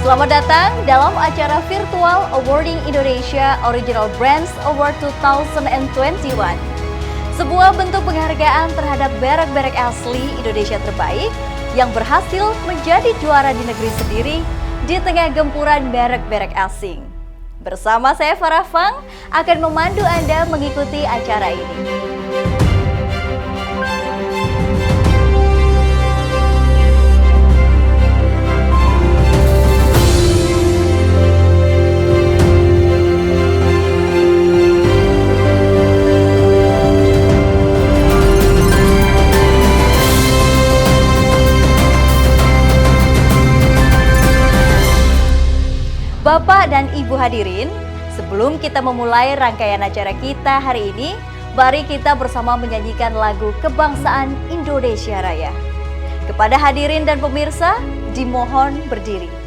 Selamat datang dalam acara virtual Awarding Indonesia Original Brands Award 2021. Sebuah bentuk penghargaan terhadap merek-merek asli Indonesia terbaik yang berhasil menjadi juara di negeri sendiri di tengah gempuran merek-merek asing. Bersama saya Farah Fang akan memandu Anda mengikuti acara ini. Bapak dan Ibu hadirin, sebelum kita memulai rangkaian acara kita hari ini, mari kita bersama menyanyikan lagu Kebangsaan Indonesia Raya. Kepada hadirin dan pemirsa, dimohon berdiri.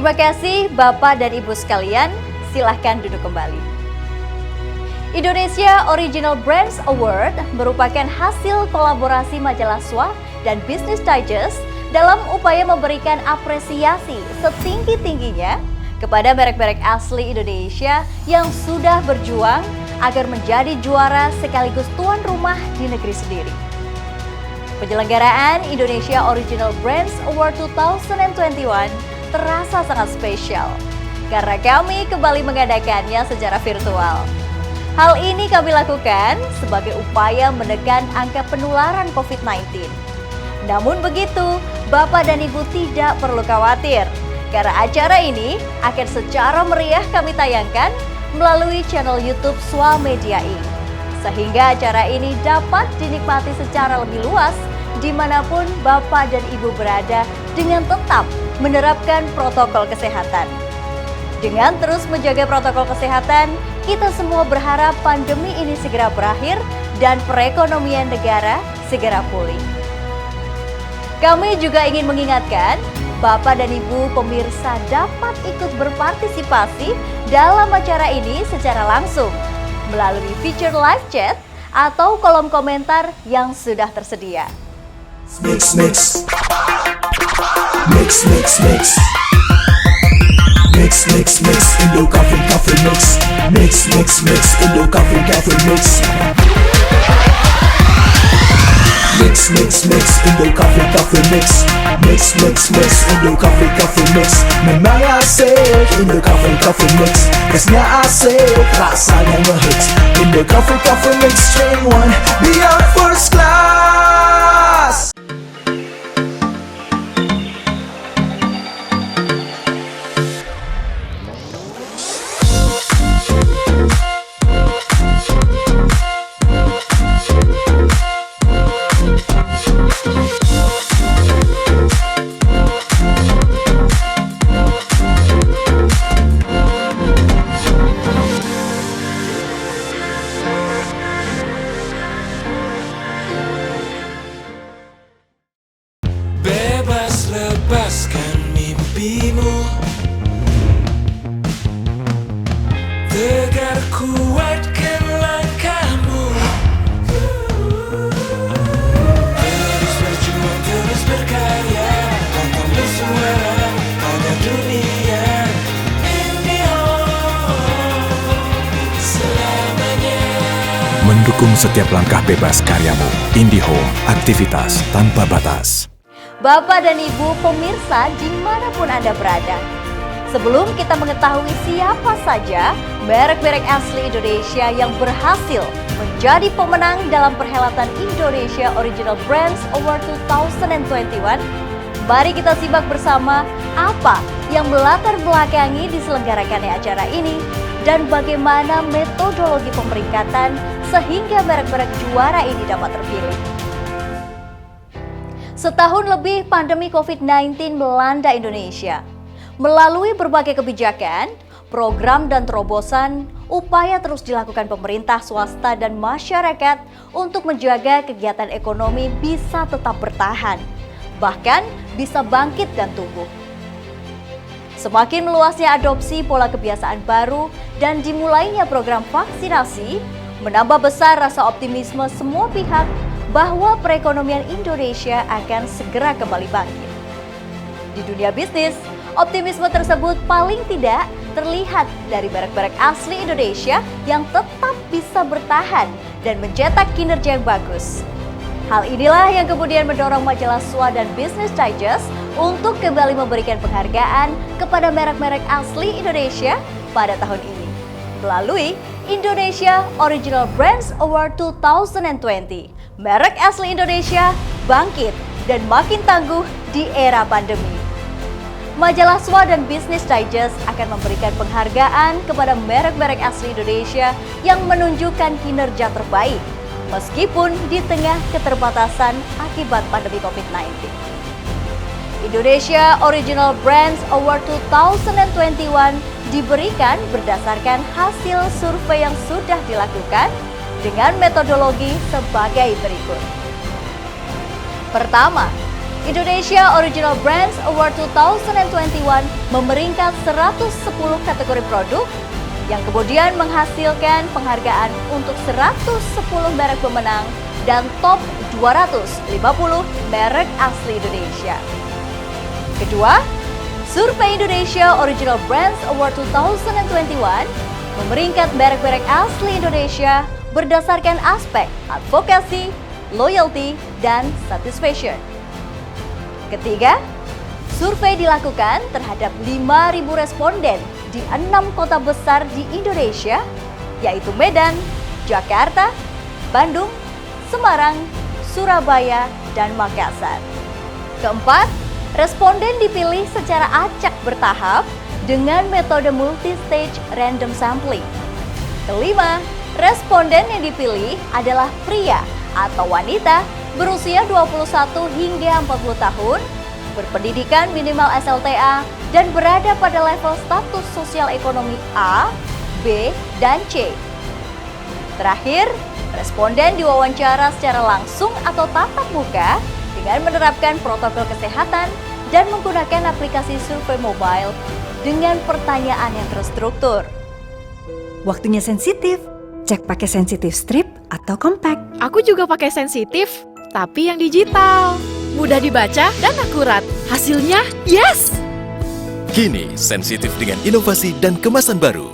Terima kasih Bapak dan Ibu sekalian, silahkan duduk kembali. Indonesia Original Brands Award merupakan hasil kolaborasi majalah SWA dan Business Digest dalam upaya memberikan apresiasi setinggi-tingginya kepada merek-merek asli Indonesia yang sudah berjuang agar menjadi juara sekaligus tuan rumah di negeri sendiri. Penyelenggaraan Indonesia Original Brands Award 2021 terasa sangat spesial karena kami kembali mengadakannya secara virtual. Hal ini kami lakukan sebagai upaya menekan angka penularan COVID-19. Namun begitu, Bapak dan Ibu tidak perlu khawatir karena acara ini akan secara meriah kami tayangkan melalui channel YouTube SWA Media Inc. Sehingga acara ini dapat dinikmati secara lebih luas dimanapun Bapak dan Ibu berada dengan tetap menerapkan protokol kesehatan. Dengan terus menjaga protokol kesehatan, kita semua berharap pandemi ini segera berakhir dan perekonomian negara segera pulih. Kami juga ingin mengingatkan, Bapak dan Ibu pemirsa dapat ikut berpartisipasi dalam acara ini secara langsung melalui fitur live chat atau kolom komentar yang sudah tersedia. Mix, mix. Mix, mix, mix. Mix, mix, mix. Indo coffee, coffee mix. Mix, mix, mix. Indo coffee, coffee mix. Mix, mix, mix. Indo coffee, coffee mix. Mix, mix, mix. Indo coffee, coffee mix. Memang asik Indo coffee, coffee mix. Tasnya asik, rasanya ngehits. Indo coffee, coffee mix. Strain 1, beyond first class. mendukung setiap langkah bebas karyamu. IndiHome, aktivitas tanpa batas. Bapak dan Ibu pemirsa dimanapun Anda berada. Sebelum kita mengetahui siapa saja merek-merek asli Indonesia yang berhasil menjadi pemenang dalam perhelatan Indonesia Original Brands Award 2021, mari kita simak bersama apa yang melatar belakangi diselenggarakannya acara ini dan bagaimana metodologi pemeringkatan sehingga merek-merek juara ini dapat terpilih. Setahun lebih pandemi COVID-19 melanda Indonesia. Melalui berbagai kebijakan, program dan terobosan, upaya terus dilakukan pemerintah, swasta, dan masyarakat untuk menjaga kegiatan ekonomi bisa tetap bertahan, bahkan bisa bangkit dan tumbuh. Semakin meluasnya adopsi pola kebiasaan baru dan dimulainya program vaksinasi, menambah besar rasa optimisme semua pihak bahwa perekonomian Indonesia akan segera kembali bangkit. Di dunia bisnis, optimisme tersebut paling tidak terlihat dari merek-merek asli Indonesia yang tetap bisa bertahan dan mencetak kinerja yang bagus. Hal inilah yang kemudian mendorong majalah SWA dan Business Digest untuk kembali memberikan penghargaan kepada merek-merek asli Indonesia pada tahun ini melalui Indonesia Original Brands Award 2020. Merek asli Indonesia bangkit dan makin tangguh di era pandemi. Majalah SWA dan Business Digest akan memberikan penghargaan kepada merek-merek asli Indonesia yang menunjukkan kinerja terbaik meskipun di tengah keterbatasan akibat pandemi COVID-19. Indonesia Original Brands Award 2021 diberikan berdasarkan hasil survei yang sudah dilakukan dengan metodologi sebagai berikut. Pertama, Indonesia Original Brands Award 2021 memeringkat 110 kategori produk yang kemudian menghasilkan penghargaan untuk 110 merek pemenang dan top 250 merek asli Indonesia. Kedua, Survei Indonesia Original Brands Award 2021 memeringkat merek-merek asli Indonesia berdasarkan aspek advokasi, loyalty, dan satisfaction. Ketiga, survei dilakukan terhadap 5.000 responden di 6 kota besar di Indonesia, yaitu Medan, Jakarta, Bandung, Semarang, Surabaya, dan Makassar. Keempat, responden dipilih secara acak bertahap dengan metode multi-stage random sampling. Kelima, responden yang dipilih adalah pria atau wanita berusia 21 hingga 40 tahun, berpendidikan minimal SLTA, dan berada pada level status sosial ekonomi A, B, dan C. Terakhir, responden diwawancara secara langsung atau tatap muka dengan menerapkan protokol kesehatan dan menggunakan aplikasi survei mobile dengan pertanyaan yang terstruktur. Waktunya sensitif, cek pakai sensitif strip atau compact. Aku juga pakai sensitif, tapi yang digital. Mudah dibaca dan akurat. Hasilnya, yes! Kini sensitif dengan inovasi dan kemasan baru.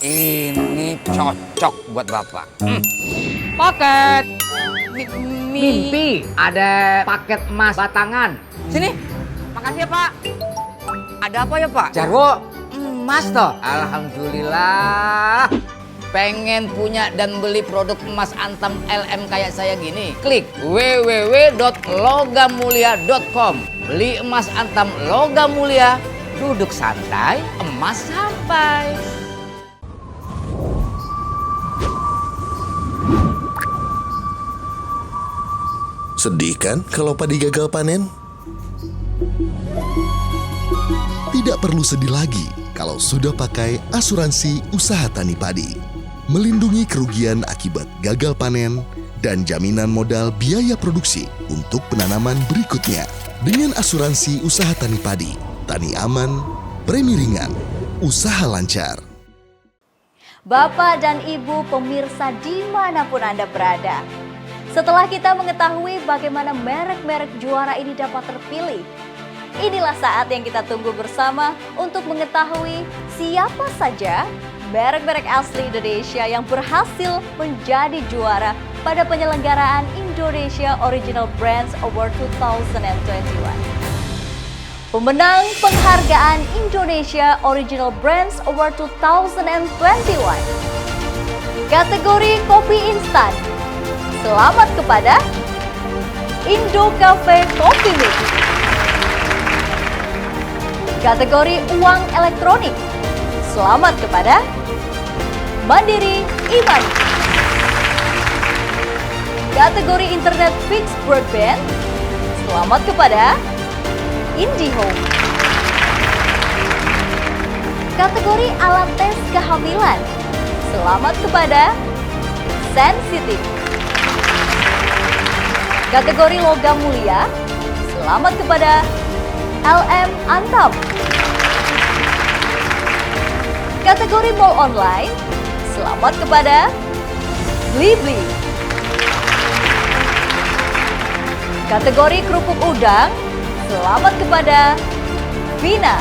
Ini cocok buat Bapak. Paket. Mimpi ada paket emas batangan. Sini. Makasih ya, Pak. Ada apa ya, Pak? Jarwo, emas toh. Alhamdulillah. Pengen punya dan beli produk emas antam LM kayak saya gini? Klik www.logamulia.com. Beli emas antam Logam Mulia, duduk santai, emas sampai. Sedih kan kalau padi gagal panen? Tidak perlu sedih lagi kalau sudah pakai asuransi usaha tani padi. Melindungi kerugian akibat gagal panen dan jaminan modal biaya produksi untuk penanaman berikutnya. Dengan asuransi usaha tani padi, tani aman, premi ringan, usaha lancar. Bapak dan Ibu pemirsa dimanapun Anda berada. Setelah kita mengetahui bagaimana merek-merek juara ini dapat terpilih, inilah saat yang kita tunggu bersama untuk mengetahui siapa saja merek-merek asli Indonesia yang berhasil menjadi juara pada penyelenggaraan Indonesia Original Brands Award 2021. Pemenang penghargaan Indonesia Original Brands Award 2021 kategori kopi instan. Selamat kepada Indo Cafe Coffee Mix. Kategori uang elektronik. Selamat kepada Mandiri e-money. Kategori internet fixed broadband. Selamat kepada IndiHome. Kategori alat tes kehamilan. Selamat kepada Sensitif. Kategori logam mulia. Selamat kepada LM Antam. Kategori mall online. Selamat kepada Blibli. Kategori kerupuk udang. Selamat kepada Vina.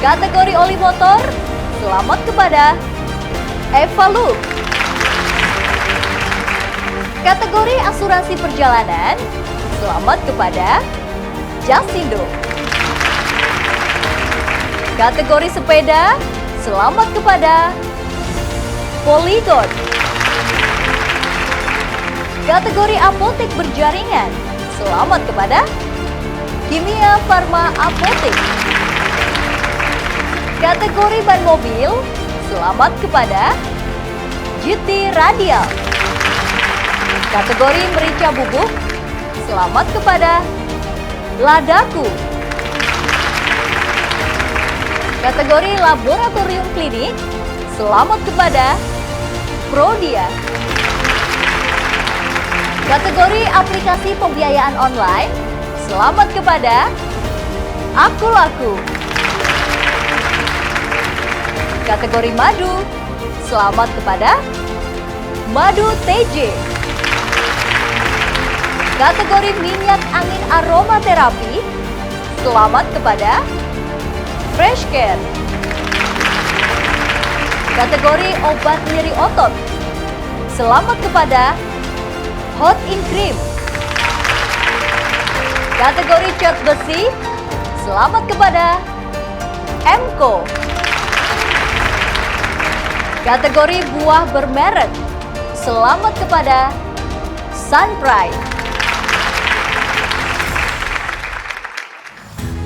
Kategori oli motor. Selamat kepada Evalu. Kategori asuransi perjalanan. Selamat kepada Jasindo. Kategori sepeda. Selamat kepada Polygon. Kategori apotek berjaringan. Selamat kepada Kimia Farma Apotek. Kategori ban mobil. Selamat kepada GT Radial. Kategori merica bubuk. Selamat kepada Ladaku. Kategori laboratorium klinik. Selamat kepada Prodia. Kategori aplikasi pembiayaan online. Selamat kepada Aku Laku. Kategori madu. Selamat kepada Madu TJ. Kategori minyak angin aromaterapi. Selamat kepada Fresh Care. Kategori obat nyeri otot. Selamat kepada Hot in Cream. Kategori cat besi. Selamat kepada Emco. Kategori buah bermerek. Selamat kepada Sunpride.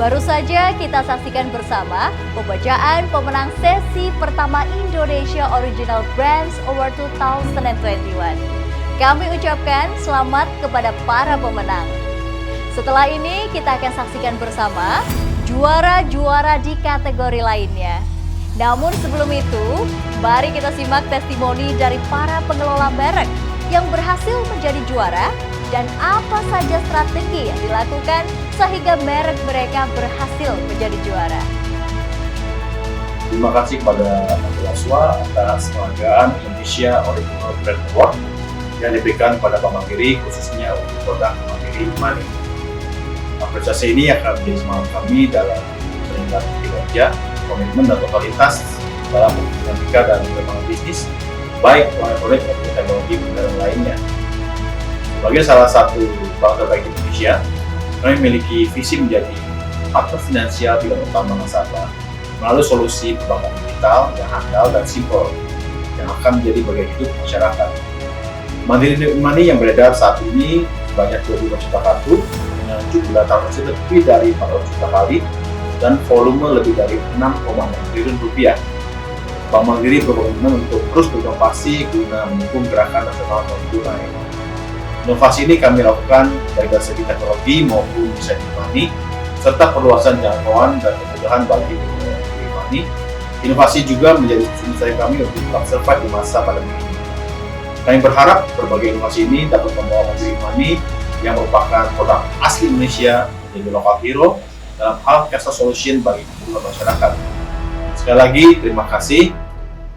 Baru saja kita saksikan bersama pembacaan pemenang sesi pertama Indonesia Original Brands Award 2021. Kami ucapkan selamat kepada para pemenang. Setelah ini kita akan saksikan bersama juara-juara di kategori lainnya. Namun sebelum itu, mari kita simak testimoni dari para pengelola merek yang berhasil menjadi juara dan apa saja strategi yang dilakukan sehingga merek mereka berhasil menjadi juara. Terima kasih kepada Laswa atas penghargaan Indonesia Original Brand Award yang diberikan kepada Bank Mandiri, khususnya untuk produk Mandiri Money. Apresiasi ini akan menjadi semangat kami dalam meningkatkan kinerja, komitmen dan totalitas dalam dinamika dan pengembangan bisnis, baik proyek maupun teknologi modern lainnya. Sebagai salah satu bank terbaik di Indonesia, kami memiliki visi menjadi partner finansial pilihan utama nasabah melalui solusi perbankan digital yang handal dan simpel yang akan menjadi bagian hidup masyarakat. Mandiri Money yang beredar saat ini sebanyak 25 juta kartu dengan jumlah transaksi lebih dari 400 juta kali dan volume lebih dari 6,6 triliun rupiah. Bank Mandiri berkomitmen untuk terus berinovasi guna mendukung gerakan nasional non-tunai. Inovasi ini kami lakukan baik dari segi teknologi maupun desain money, serta perluasan jangkauan dan kemudahan bagi Mandiri Money. Inovasi juga menjadi kunci kami untuk tetap survive di masa pandemi ini. Kami berharap berbagai inovasi ini dapat membawa Mandiri Money yang merupakan produk asli Indonesia menjadi local hero dalam hal cashless solution bagi kebutuhan masyarakat. Sekali lagi, terima kasih.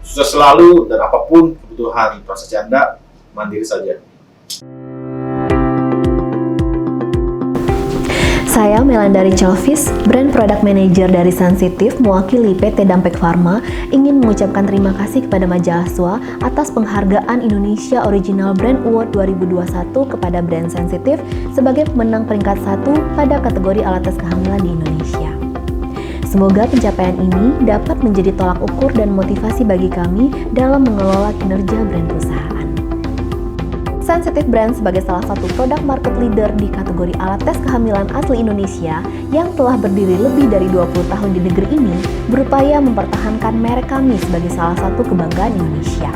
Sukses selalu dan apapun kebutuhan transaksi Anda, mandiri saja. Saya Melandari Chelvis, Brand Product Manager dari Sensitif, mewakili PT Dampek Pharma, ingin mengucapkan terima kasih kepada Majalah SWA atas penghargaan Indonesia Original Brand Award 2021 kepada brand Sensitif sebagai pemenang peringkat 1 pada kategori alat tes kehamilan di Indonesia. Semoga pencapaian ini dapat menjadi tolak ukur dan motivasi bagi kami dalam mengelola kinerja brand perusahaan. Sensitif Brand sebagai salah satu produk market leader di kategori alat tes kehamilan asli Indonesia yang telah berdiri lebih dari 20 tahun di negeri ini, berupaya mempertahankan merek kami sebagai salah satu kebanggaan Indonesia.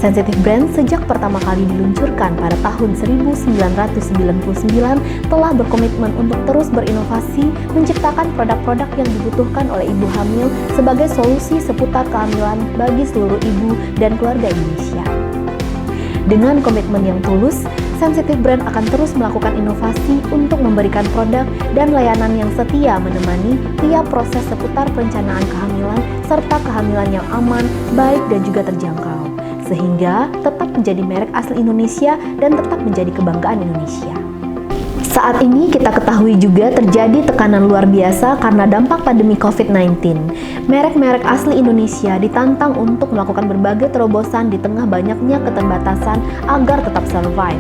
Sensitif Brand sejak pertama kali diluncurkan pada tahun 1999 telah berkomitmen untuk terus berinovasi, menciptakan produk-produk yang dibutuhkan oleh ibu hamil sebagai solusi seputar kehamilan bagi seluruh ibu dan keluarga Indonesia. Dengan komitmen yang tulus, Sensitif Brand akan terus melakukan inovasi untuk memberikan produk dan layanan yang setia menemani tiap proses seputar perencanaan kehamilan serta kehamilan yang aman, baik dan juga terjangkau, sehingga tetap menjadi merek asli Indonesia dan tetap menjadi kebanggaan Indonesia. Saat ini kita ketahui juga terjadi tekanan luar biasa karena dampak pandemi COVID-19. Merek-merek asli Indonesia ditantang untuk melakukan berbagai terobosan di tengah banyaknya keterbatasan agar tetap survive.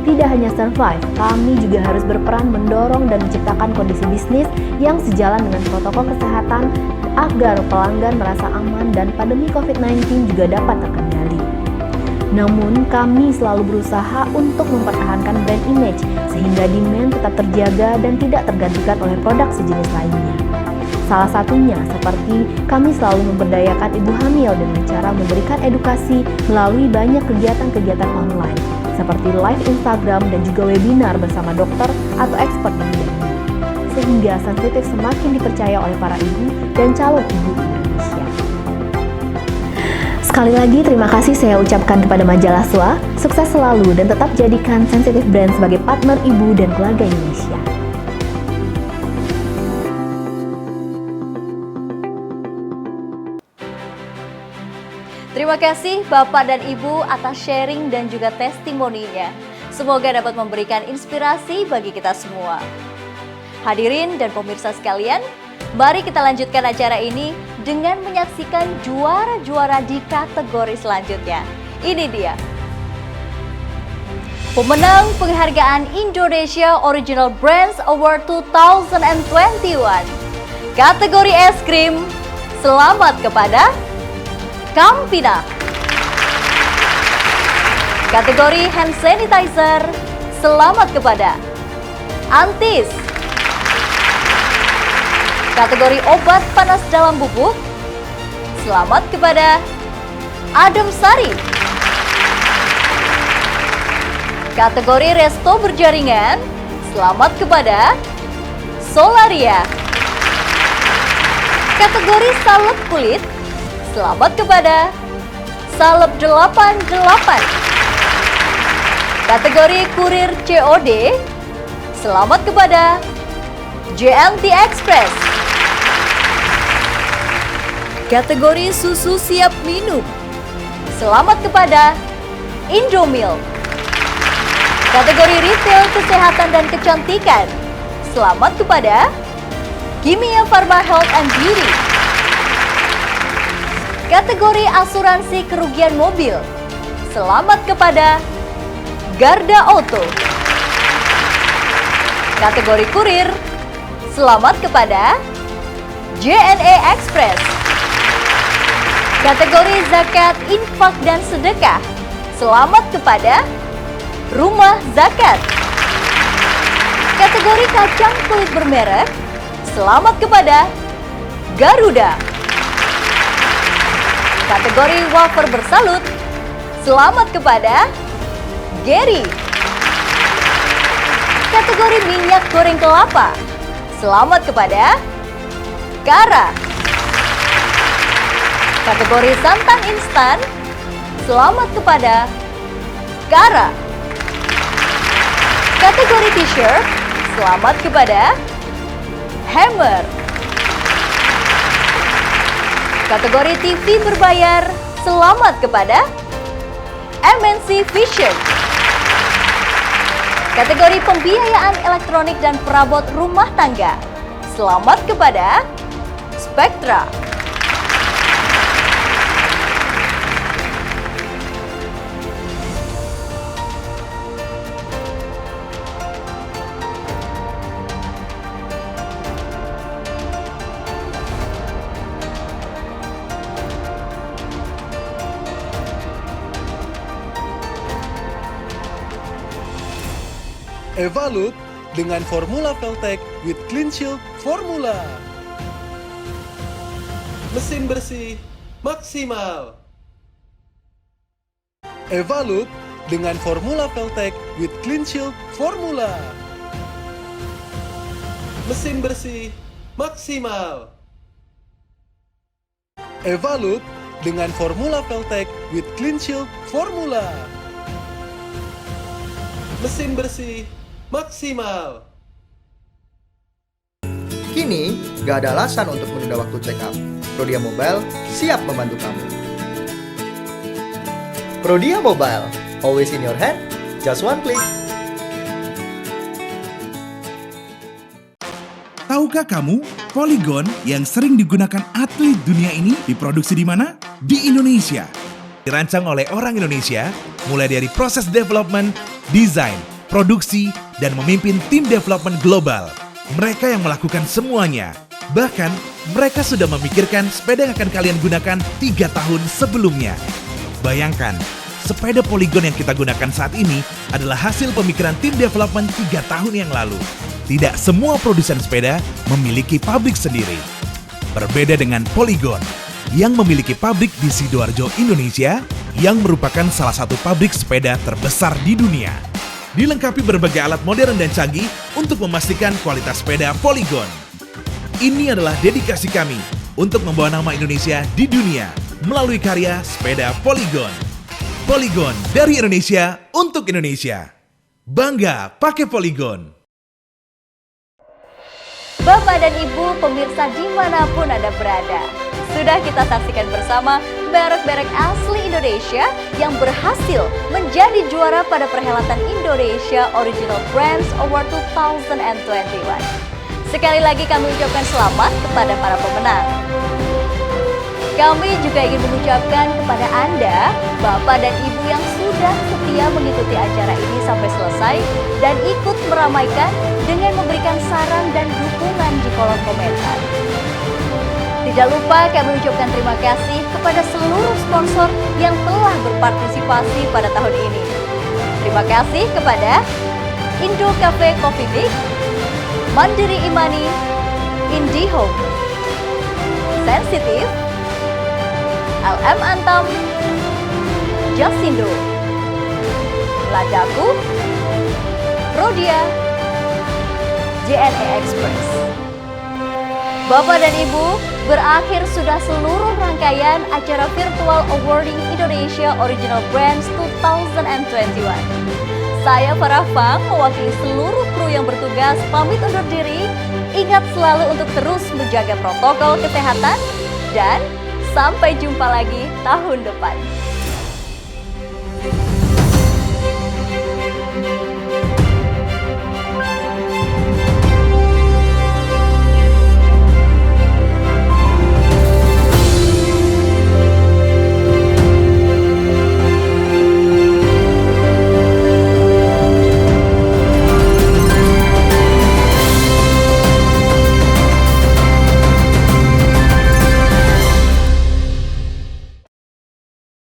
Tidak hanya survive, kami juga harus berperan mendorong dan menciptakan kondisi bisnis yang sejalan dengan protokol kesehatan agar pelanggan merasa aman dan pandemi COVID-19 juga dapat terkendali. Namun, kami selalu berusaha untuk mempertahankan brand image sehingga demand tetap terjaga dan tidak tergantikan oleh produk sejenis lainnya. Salah satunya seperti kami selalu memberdayakan ibu hamil dengan cara memberikan edukasi melalui banyak kegiatan-kegiatan online seperti live Instagram dan juga webinar bersama dokter atau expert di bidangnya, sehingga Sensitif semakin dipercaya oleh para ibu dan calon ibu Indonesia. Sekali lagi terima kasih saya ucapkan kepada Majalah SWA, sukses selalu dan tetap jadikan Sensitif Brand sebagai partner ibu dan keluarga Indonesia. Terima kasih Bapak dan Ibu atas sharing dan juga testimoninya. Semoga dapat memberikan inspirasi bagi kita semua. Hadirin dan pemirsa sekalian, mari kita lanjutkan acara ini dengan menyaksikan juara-juara di kategori selanjutnya. Ini dia. Pemenang penghargaan Indonesia Original Brands Award 2021. Kategori es krim, selamat kepada Campina. Kategori hand sanitizer, selamat kepada Antis. Kategori obat panas dalam bubuk, selamat kepada Adem Sari. Kategori resto berjaringan, selamat kepada Solaria. Kategori salep kulit, selamat kepada Salep 88. Kategori kurir COD, selamat kepada JNT Express. Kategori susu siap minum, selamat kepada Indomilk. Kategori retail kesehatan dan kecantikan, selamat kepada Kimia Pharma Health and Beauty. Kategori asuransi kerugian mobil, selamat kepada Garda Auto. Kategori kurir, selamat kepada JNE Express. Kategori zakat, infak, dan sedekah, selamat kepada Rumah Zakat. Kategori kacang kulit bermerek, selamat kepada Garuda. Kategori wafer bersalut, selamat kepada Gary. Kategori minyak goreng kelapa, selamat kepada Kara. Kategori santan instan, selamat kepada Kara. Kategori t-shirt, selamat kepada Hammer. Kategori TV berbayar, selamat kepada MNC Vision. Kategori pembiayaan elektronik dan perabot rumah tangga. Selamat kepada Spectra. Evalup dengan formula Veltec with Clean Shield Formula. Mesin bersih maksimal. Evalup dengan formula Veltec with Clean Shield Formula. Mesin bersih maksimal. Evalup dengan formula Veltec with Clean Shield Formula. Mesin bersih maksimal. Kini, gak ada alasan untuk menunda waktu check up. Prodia Mobile siap membantu kamu. Prodia Mobile, always in your hand, just one click. Tahukah kamu, Polygon yang sering digunakan atlet dunia ini diproduksi di mana? Di Indonesia. Dirancang oleh orang Indonesia, mulai dari proses development, desain, produksi, dan memimpin tim development global. Mereka yang melakukan semuanya. Bahkan, mereka sudah memikirkan sepeda yang akan kalian gunakan 3 tahun sebelumnya. Bayangkan, sepeda Polygon yang kita gunakan saat ini adalah hasil pemikiran tim development 3 tahun yang lalu. Tidak semua produsen sepeda memiliki pabrik sendiri. Berbeda dengan Polygon, yang memiliki pabrik di Sidoarjo, Indonesia, yang merupakan salah satu pabrik sepeda terbesar di dunia. Dilengkapi berbagai alat modern dan canggih untuk memastikan kualitas sepeda Polygon. Ini adalah dedikasi kami untuk membawa nama Indonesia di dunia melalui karya sepeda Polygon. Polygon dari Indonesia untuk Indonesia. Bangga pakai Polygon. Bapak dan Ibu pemirsa dimanapun Anda berada, sudah kita saksikan bersama merek-merek asli Indonesia yang berhasil menjadi juara pada perhelatan Indonesia Original Brands Award 2021. Sekali lagi kami ucapkan selamat kepada para pemenang. Kami juga ingin mengucapkan kepada Anda, Bapak dan Ibu yang sudah setia mengikuti acara ini sampai selesai dan ikut meramaikan dengan memberikan saran dan dukungan di kolom komentar. Tidak lupa kami ucapkan terima kasih kepada seluruh sponsor yang telah berpartisipasi pada tahun ini. Terima kasih kepada Indo Cafe Coffee Mix, Mandiri Imani, IndiHome, Sensitif, LM Antam, Jasindo, Ladaku, Prodia, JNE Express. Bapak dan Ibu, berakhir sudah seluruh rangkaian acara virtual awarding Indonesia Original Brands 2021. Saya Farah Fang, mewakili seluruh kru yang bertugas pamit undur diri. Ingat selalu untuk terus menjaga protokol kesehatan dan sampai jumpa lagi tahun depan.